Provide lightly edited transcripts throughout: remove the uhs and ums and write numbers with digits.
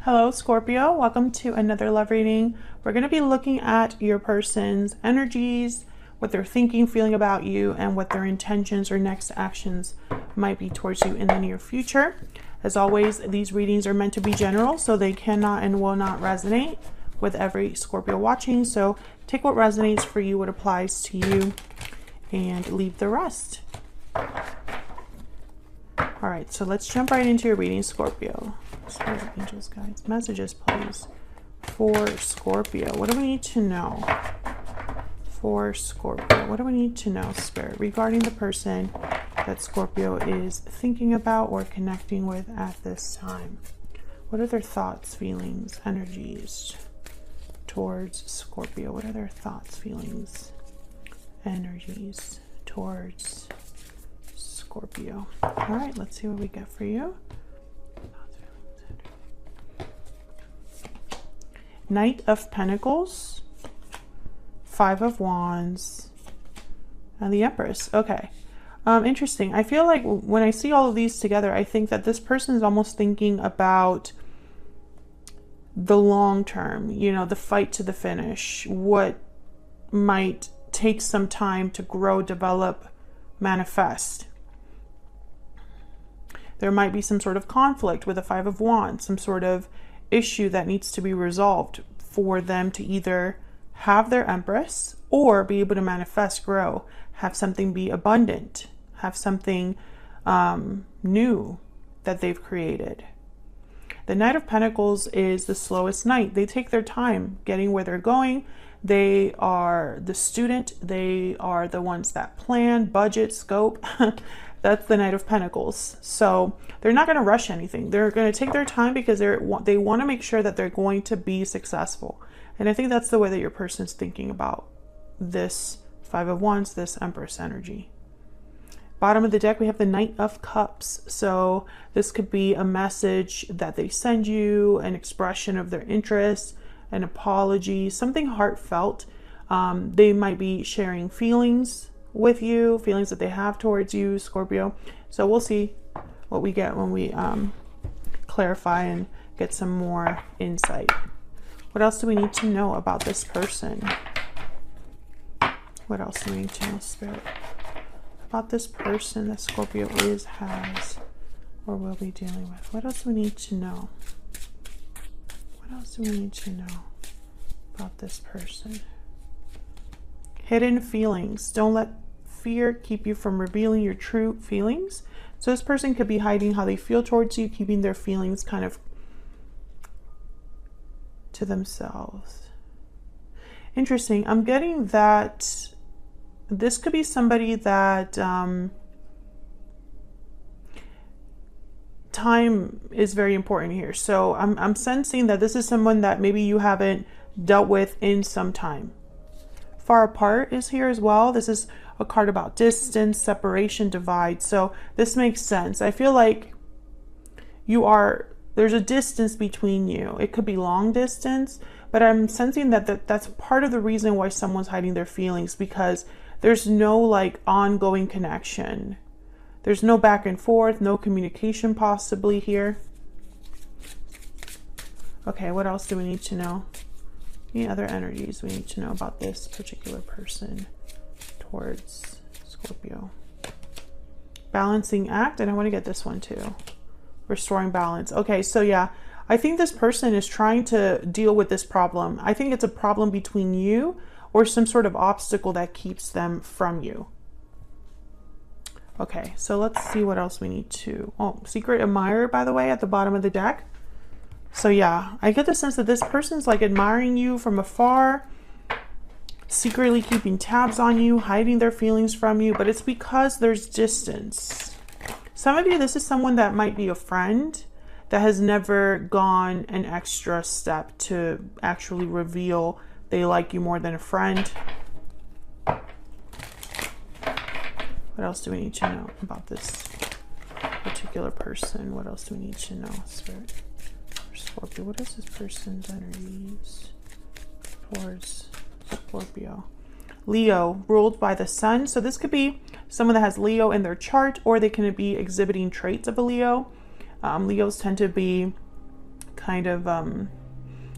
Hello, Scorpio. Welcome to another love reading. We're going to be looking at your person's energies, what they're thinking, feeling about you, and what their intentions or next actions might be towards you in the near future. As always, these readings are meant to be general, so they cannot and will not resonate with every Scorpio watching. So take what resonates for you, what applies to you, and leave the rest. All right, so let's jump right into your reading, Scorpio. Spirit, angels, guides, messages, please, for Scorpio. What do we need to know for Scorpio? What do we need to know, Spirit, regarding the person that Scorpio is thinking about or connecting with at this time? What are their thoughts, feelings, energies towards Scorpio? What are their thoughts, feelings, energies towards Scorpio? All right, let's see what we get for you. Knight of Pentacles, Five of Wands, and the Empress. Okay, interesting. I feel like when I see all of these together, I think that this person is almost thinking about the long term, you know, the fight to the finish, what might take some time to grow, develop, manifest. There might be some sort of conflict with the Five of Wands, some sort of issue that needs to be resolved for them to either have their Empress or be able to manifest, grow, have something be abundant, have something new that they've created. The Knight of Pentacles is the slowest knight. They take their time getting where they're going. They are the student. They are the ones that plan, budget, scope. That's the Knight of Pentacles. So they're not going to rush anything. They're going to take their time because they want to make sure that they're going to be successful. And I think that's the way that your person's thinking about this Five of Wands, this Empress energy. Bottom of the deck, we have the Knight of Cups. So this could be a message that they send you, an expression of their interest, an apology, something heartfelt. They might be sharing feelings with you, feelings that they have towards you, Scorpio. So we'll see what we get when we clarify and get some more insight. What else do we need to know about this person? What else do we need to know, Spirit, about this person that Scorpio has, or will be dealing with? What else do we need to know? What else do we need to know about this person? Hidden feelings. Don't let fear keep you from revealing your true feelings. So this person could be hiding how they feel towards you, keeping their feelings kind of to themselves. Interesting. I'm getting that this could be somebody that time is very important here. So I'm sensing that this is someone that maybe you haven't dealt with in some time. Far apart is here as well. This is a card about distance, separation, divide. So this makes sense. I feel like there's a distance between you. It could be long distance, but I'm sensing that that's part of the reason why someone's hiding their feelings, because there's no like ongoing connection. There's no back and forth, no communication possibly here. Okay, what else do we need to know? Any other energies we need to know about this particular person towards Scorpio? Balancing act, and I want to get this one too. Restoring balance. Okay, so yeah, I think this person is trying to deal with this problem. I think it's a problem between you or some sort of obstacle that keeps them from you. Okay, so let's see what else we need to... Oh, secret admirer, by the way, at the bottom of the deck. So yeah, I get the sense that this person's like admiring you from afar, secretly keeping tabs on you, hiding their feelings from you, but it's because there's distance. Some of you, this is someone that might be a friend that has never gone an extra step to actually reveal they like you more than a friend. What else do we need to know about this particular person? What else do we need to know, Spirit? Scorpio, what is this person's energies towards Scorpio? Leo, ruled by the sun. So this could be someone that has Leo in their chart, or they can be exhibiting traits of a Leo. Leos tend to be kind of,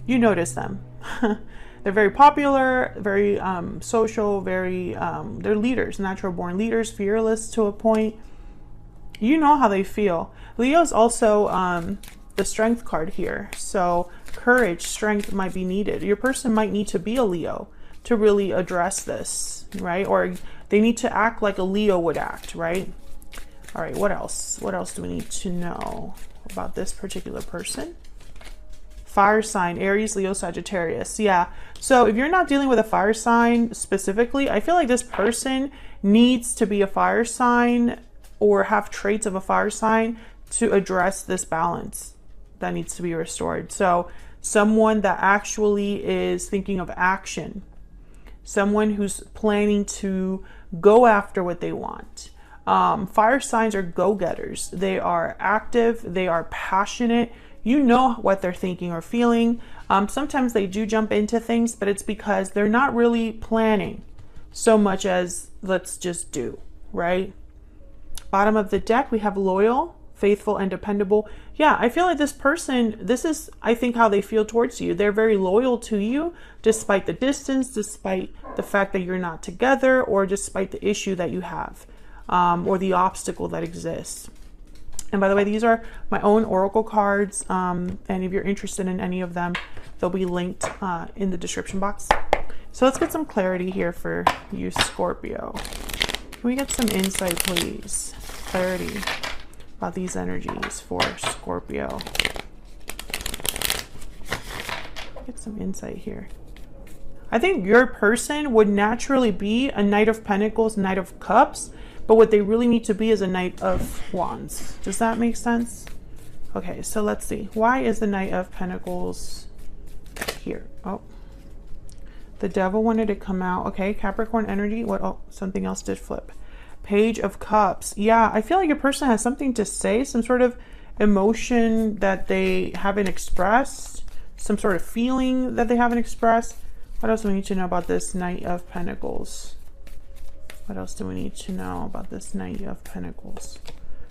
you notice them. They're very popular, very social, very, they're leaders, natural born leaders, fearless to a point. You know how they feel. Leo's also the strength card here. So courage, strength might be needed. Your person might need to be a Leo to really address this, right? Or they need to act like a Leo would act, right? All right, what else? What else do we need to know about this particular person? Fire sign, Aries, Leo, Sagittarius. Yeah. So if you're not dealing with a fire sign specifically, I feel like this person needs to be a fire sign or have traits of a fire sign to address this balance that needs to be restored. So someone that actually is thinking of action, someone who's planning to go after what they want. Fire signs are go-getters. They are active. They are passionate. You know what they're thinking or feeling. Sometimes they do jump into things, but it's because they're not really planning so much as let's just do, right? Bottom of the deck, we have loyal, faithful, and dependable. Yeah, I feel like this person, this is, I think, how they feel towards you. They're very loyal to you, despite the distance, despite the fact that you're not together, or despite the issue that you have, or the obstacle that exists. And by the way, these are my own oracle cards. And if you're interested in any of them, they'll be linked in the description box. So let's get some clarity here for you, Scorpio. Can we get some insight, please? Clarity about these energies for Scorpio. Get some insight here. I think your person would naturally be a Knight of Pentacles, Knight of Cups, but what they really need to be is a Knight of Wands. Does that make sense? Okay, so let's see. Why is the Knight of Pentacles here? Oh, the Devil wanted to come out. Okay, Capricorn energy. What? Oh, something else did flip. Page of Cups. Yeah, I feel like your person has something to say, some sort of emotion that they haven't expressed, some sort of feeling that they haven't expressed. What else do we need to know about this Knight of Pentacles? What else do we need to know about this Knight of Pentacles?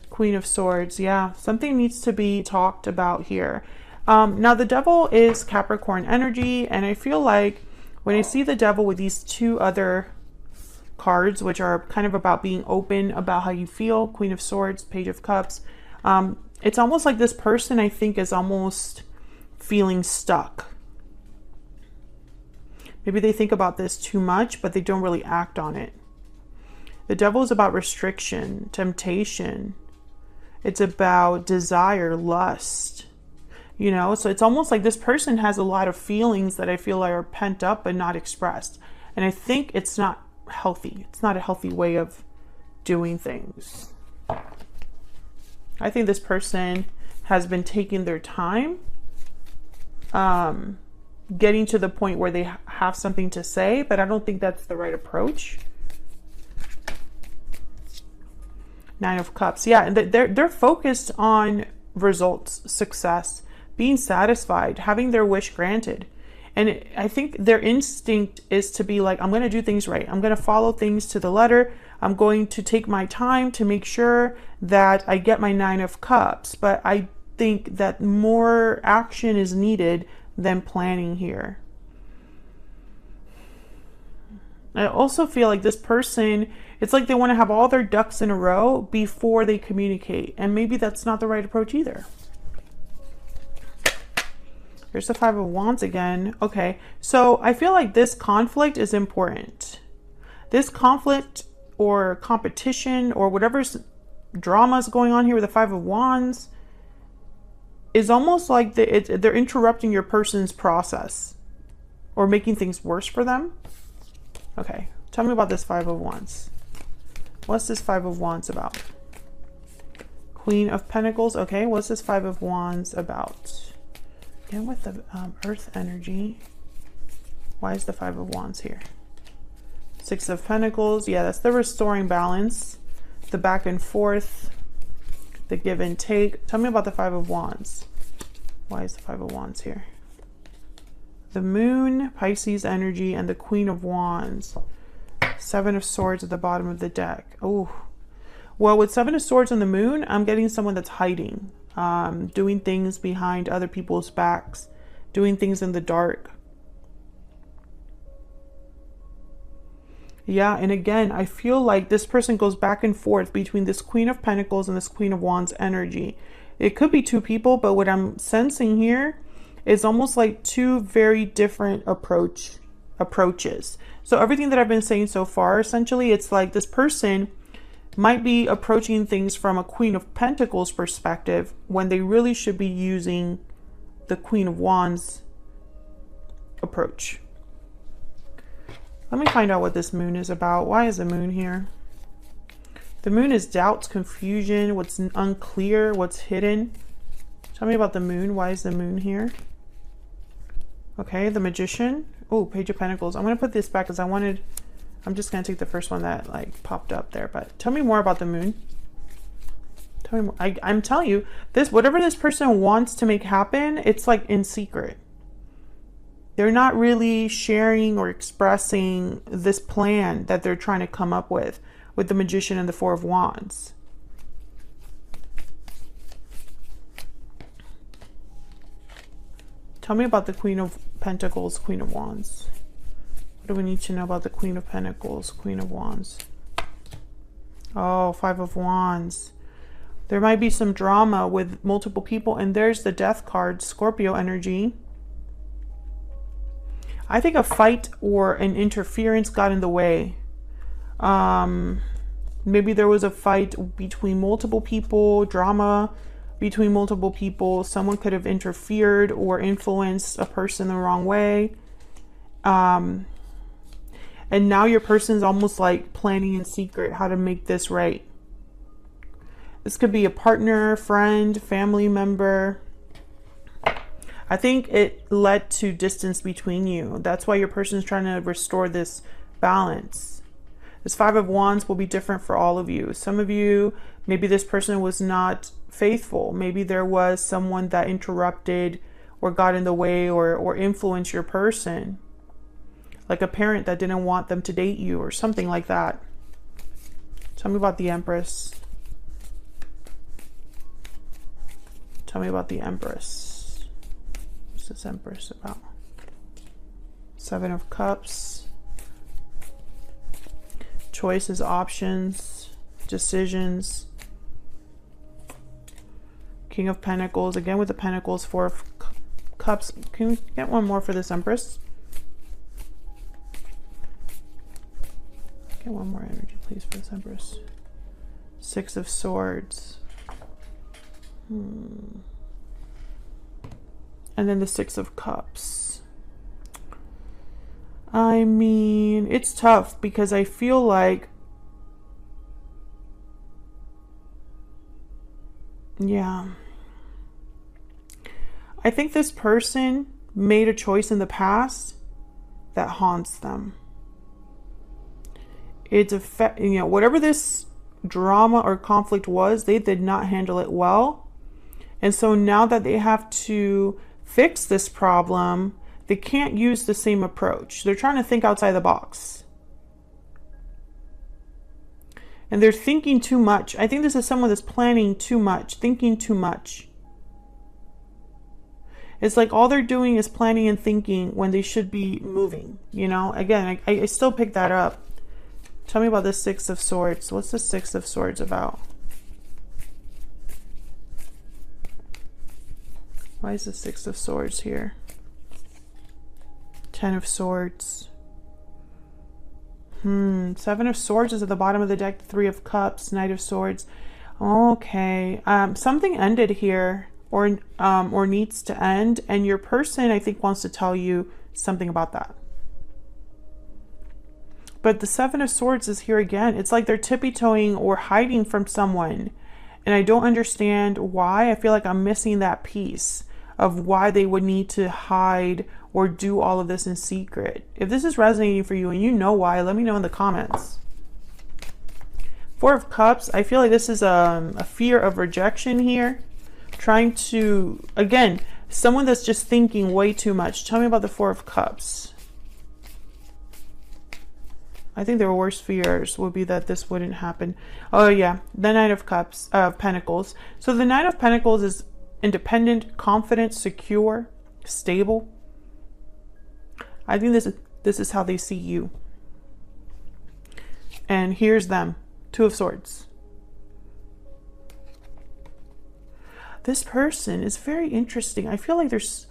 Queen of Swords. Yeah, something needs to be talked about here. Now, the Devil is Capricorn energy, and I feel like when I see the Devil with these two other cards, which are kind of about being open about how you feel, Queen of Swords, Page of Cups, it's almost like this person, I think, is almost feeling stuck. Maybe they think about this too much, but they don't really act on it. The Devil is about restriction, temptation. It's about desire, lust, you know? So it's almost like this person has a lot of feelings that I feel like are pent up but not expressed. And I think it's not healthy. It's not a healthy way of doing things. I think this person has been taking their time, getting to the point where they have something to say, but I don't think that's the right approach. Nine of Cups. Yeah, and they're focused on results, success, being satisfied, having their wish granted. And I think their instinct is to be like, I'm going to do things right. I'm going to follow things to the letter. I'm going to take my time to make sure that I get my Nine of Cups. But I think that more action is needed than planning here. I also feel like this person, it's like they want to have all their ducks in a row before they communicate. And maybe that's not the right approach either. Here's the Five of Wands again. Okay, so I feel like this conflict is important. This conflict or competition or whatever drama is going on here with the Five of Wands is almost like they're interrupting your person's process or making things worse for them. Okay, tell me about this Five of Wands. What's this Five of Wands about? Queen of Pentacles. Okay, what's this Five of Wands about? Again, with the Earth energy. Why is the Five of Wands here? Six of Pentacles. Yeah, that's the restoring balance. The back and forth. The give and take. Tell me about the Five of Wands. Why is the Five of Wands here? The Moon, Pisces energy, and the Queen of Wands. Seven of Swords at the bottom of the deck. Oh, well, with Seven of Swords and the Moon, I'm getting someone that's hiding. doing things behind other people's backs, doing things in the dark. Yeah, and again, I feel like this person goes back and forth between this Queen of Pentacles and this Queen of Wands energy. It could be two people, but what I'm sensing here is almost like two very different approaches. So everything that I've been saying so far, essentially, it's like this person might be approaching things from a Queen of Pentacles perspective when they really should be using the Queen of Wands approach. Let me find out what this moon is about. Why is the moon here? The moon is doubts, confusion, what's unclear, what's hidden. Tell me about the moon. Why is the moon here? Okay, the Magician. Oh, Page of Pentacles. I'm going to put this back because I'm just going to take the first one that like popped up there. But tell me more about the moon. Tell me more. I'm telling you, whatever this person wants to make happen, it's like in secret. They're not really sharing or expressing this plan that they're trying to come up with the Magician and the Four of Wands. Tell me about the Queen of Pentacles, Queen of Wands. What do we need to know about the Queen of Pentacles, Queen of Wands? Oh, Five of Wands. There might be some drama with multiple people, and there's the Death card, Scorpio energy. I think a fight or an interference got in the way. Maybe there was a fight between multiple people, drama between multiple people. Someone could have interfered or influenced a person the wrong way. And now your person's almost like planning in secret how to make this right. This could be a partner, friend, family member. I think it led to distance between you. That's why your person is trying to restore this balance. This Five of Wands will be different for all of you. Some of you, maybe this person was not faithful. Maybe there was someone that interrupted or got in the way or influenced your person. Like a parent that didn't want them to date you or something like that. Tell me about the Empress. Tell me about the Empress. This Empress about? Seven of Cups. Choices, options, decisions. King of Pentacles, again with the Pentacles, Four of Cups. Can we get one more for this Empress? Get one more energy, please, for this Empress. Six of Swords. And then the Six of Cups. I mean, it's tough because I feel like, yeah, I think this person made a choice in the past that haunts them. It's whatever this drama or conflict was, they did not handle it well. And so now that they have to fix this problem, they can't use the same approach. They're trying to think outside the box. And they're thinking too much. I think this is someone that's planning too much, thinking too much. It's like all they're doing is planning and thinking when they should be moving. You know, again, I still pick that up. Tell me about the Six of Swords. What's the Six of Swords about? Why is the Six of Swords here? Ten of Swords. Seven of Swords is at the bottom of the deck. Three of Cups, Knight of Swords. Okay. Something ended here or needs to end. And your person, I think, wants to tell you something about that. But the Seven of Swords is here again. It's like they're tippy-toeing or hiding from someone. And I don't understand why. I feel like I'm missing that piece of why they would need to hide or do all of this in secret. If this is resonating for you and you know why, let me know in the comments. Four of Cups, I feel like this is a fear of rejection here. Trying to, again, someone that's just thinking way too much. Tell me about the Four of Cups. I think their worst fears would be that this wouldn't happen. Oh yeah, the Knight of Cups, Pentacles. So the Knight of Pentacles is independent, confident, secure, stable. I think this is how they see you. And here's them, Two of Swords. This person is very interesting. I feel like there's,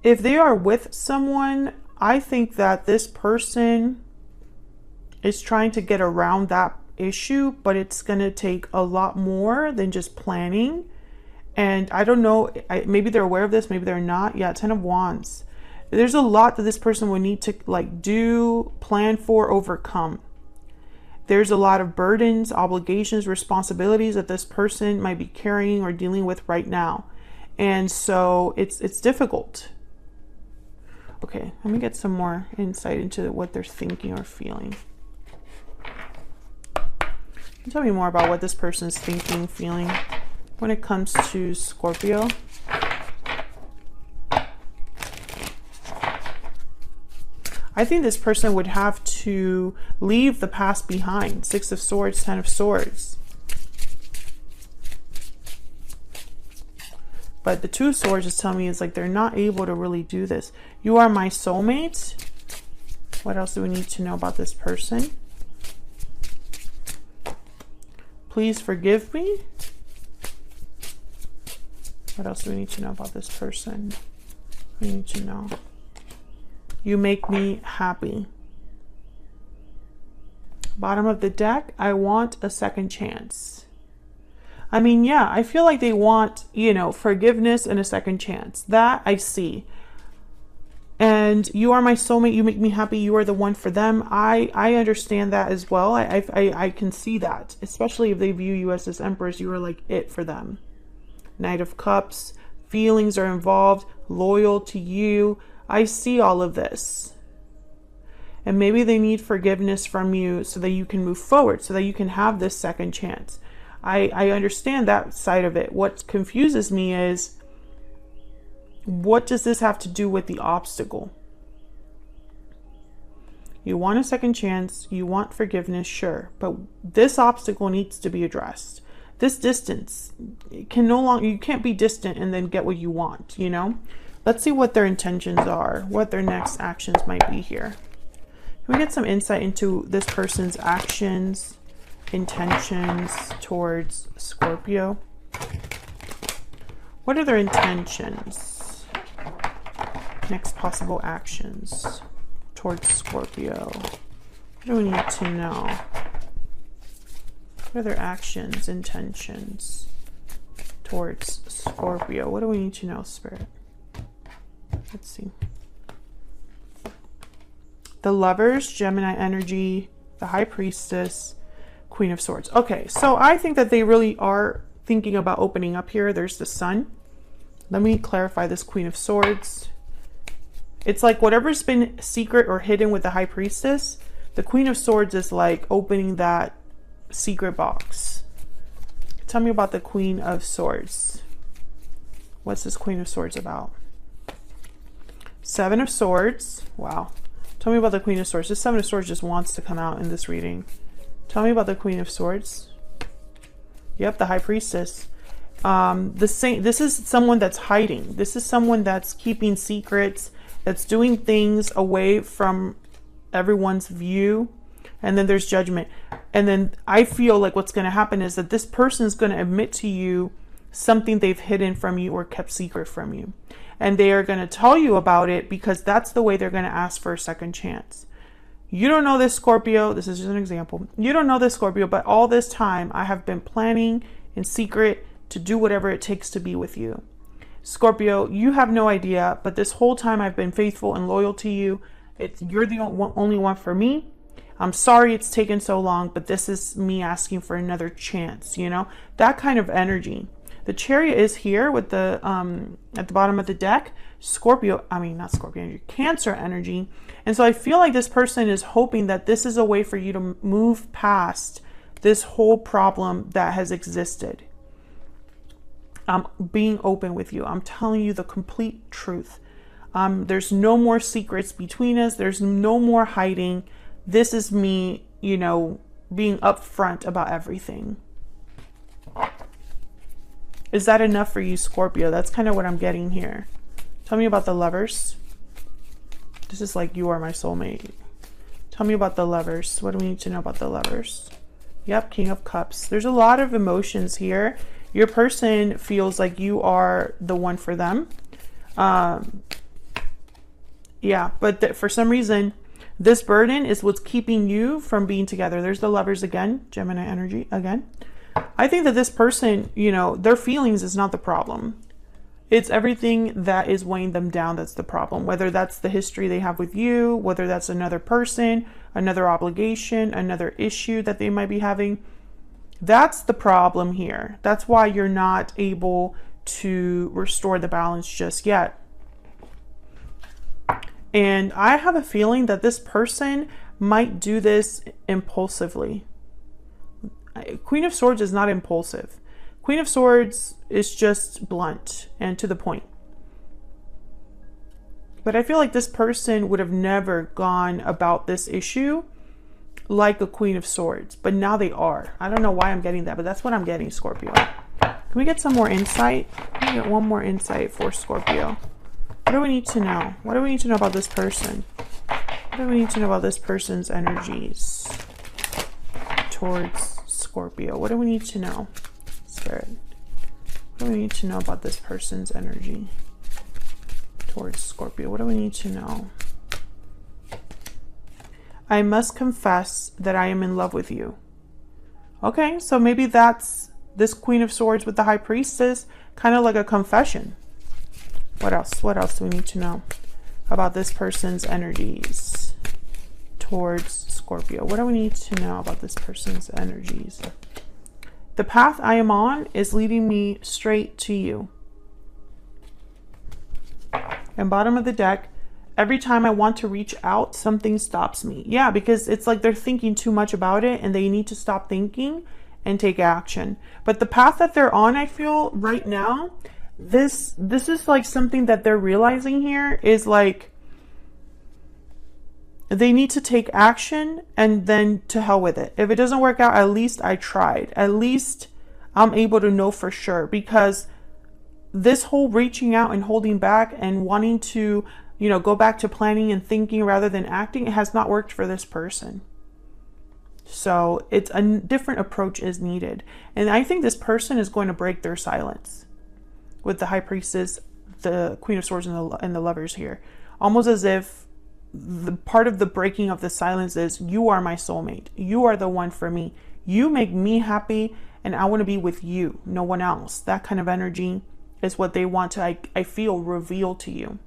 if they are with someone, I think that this person is trying to get around that issue, but it's going to take a lot more than just planning. And I don't know, maybe they're aware of this, maybe they're not. Yeah, Ten of Wands. There's a lot that this person would need to like do, plan for, overcome. There's a lot of burdens, obligations, responsibilities that this person might be carrying or dealing with right now. And so it's difficult. Okay, let me get some more insight into what they're thinking or feeling. Can you tell me more about what this person's thinking, feeling when it comes to Scorpio? I think this person would have to leave the past behind. Six of Swords, Ten of Swords. But the Two of Swords is telling me it's like they're not able to really do this. You are my soulmate. What else do we need to know about this person? Please forgive me. What else do we need to know about this person? We need to know. You make me happy. Bottom of the deck, I want a second chance. I mean, yeah, I feel like they want, you know, forgiveness and a second chance. That I see. And you are my soulmate. You make me happy. You are the one for them. I understand that as well. I can see that, especially if they view you as this Empress. You are like it for them. Knight of Cups. Feelings are involved. Loyal to you. I see all of this. And maybe they need forgiveness from you so that you can move forward, so that you can have this second chance. I understand that side of it. What confuses me is, what does this have to do with the obstacle? You want a second chance, you want forgiveness, sure, but this obstacle needs to be addressed. This distance can no longer, you can't be distant and then get what you want, you know? Let's see what their intentions are, what their next actions might be here. Can we get some insight into this person's actions, intentions towards Scorpio? What are their intentions? Next possible actions towards Scorpio. What do we need to know? What are their actions, intentions towards Scorpio? What do we need to know, Spirit? Let's see. The Lovers, Gemini energy, the High Priestess, Queen of Swords. Okay, so I think that they really are thinking about opening up here. There's the Sun. Let me clarify this Queen of Swords. It's like whatever's been secret or hidden with the High Priestess, the Queen of Swords is like opening that secret box. Tell me about the Queen of Swords. What's this Queen of Swords about? Seven of Swords. Wow. Tell me about the Queen of Swords. This Seven of Swords just wants to come out in this reading. Tell me about the Queen of Swords. Yep, the High Priestess. This is someone that's hiding. This is someone that's keeping secrets, that's doing things away from everyone's view. And then there's Judgment. And then I feel like what's going to happen is that this person is going to admit to you something they've hidden from you or kept secret from you. And they are going to tell you about it because that's the way they're going to ask for a second chance. You don't know this, Scorpio. This is just an example. You don't know this, Scorpio, but all this time I have been planning in secret to do whatever it takes to be with you. Scorpio, you have no idea, but this whole time I've been faithful and loyal to you. You're the only one for me. I'm sorry it's taken so long, but this is me asking for another chance, you know? That kind of energy. The Chariot is here with the at the bottom of the deck. Cancer energy. And so I feel like this person is hoping that this is a way for you to move past this whole problem that has existed. I'm being open with you. I'm telling you the complete truth. There's no more secrets between us. There's no more hiding. This is me, you know, being upfront about everything. Is that enough for you, Scorpio? That's kind of what I'm getting here. Tell me about the Lovers. This is like, you are my soulmate. Tell me about the Lovers. What do we need to know about the Lovers? Yep, King of Cups. There's a lot of emotions here. Your person feels like you are the one for them. Yeah, but for some reason, this burden is what's keeping you from being together. There's the Lovers again, Gemini energy again. I think that this person, you know, their feelings is not the problem. It's everything that is weighing them down that's the problem. Whether that's the history they have with you, whether that's another person, another obligation, another issue that they might be having. That's the problem here. That's why you're not able to restore the balance just yet. And I have a feeling that this person might do this impulsively. Queen of Swords is not impulsive. Queen of Swords is just blunt and to the point. But I feel like this person would have never gone about this issue like a Queen of Swords. But now they are. I don't know why I'm getting that, but that's what I'm getting, Scorpio. Can we get some more insight? Can we get one more insight for Scorpio? What do we need to know? What do we need to know about this person? What do we need to know about this person's energies towards Scorpio? What do we need to know, Spirit? What do we need to know about this person's energy towards Scorpio? What do we need to know? I must confess that I am in love with you. Okay, so maybe that's this Queen of Swords with the High Priestess, kind of like a confession. What else? What else do we need to know about this person's energies towards Scorpio? What do we need to know about this person's energies? The path I am on is leading me straight to you. And bottom of the deck, every time I want to reach out, something stops me. Yeah, because it's like they're thinking too much about it and they need to stop thinking and take action. But the path that they're on, I feel right now, this is like something that they're realizing here is like they need to take action and then to hell with it. If it doesn't work out, at least I tried. At least I'm able to know for sure, because this whole reaching out and holding back and wanting to, you know, go back to planning and thinking rather than acting, it has not worked for this person. So it's a different approach is needed. And I think this person is going to break their silence with the High Priestess, the Queen of Swords, and the Lovers here. Almost as if the part of the breaking of the silence is, you are my soulmate. You are the one for me. You make me happy and I want to be with you, no one else. That kind of energy is what they want to, I feel, reveal to you.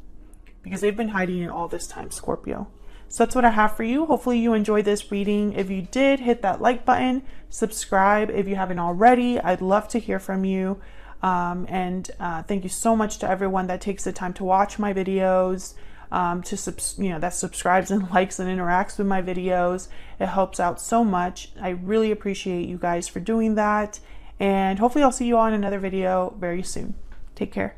Because they've been hiding it all this time, Scorpio. So that's what I have for you. Hopefully you enjoyed this reading. If you did, hit that like button. Subscribe if you haven't already. I'd love to hear from you. Thank you so much to everyone that takes the time to watch my videos, that subscribes and likes and interacts with my videos. It helps out so much. I really appreciate you guys for doing that. And hopefully I'll see you on another video very soon. Take care.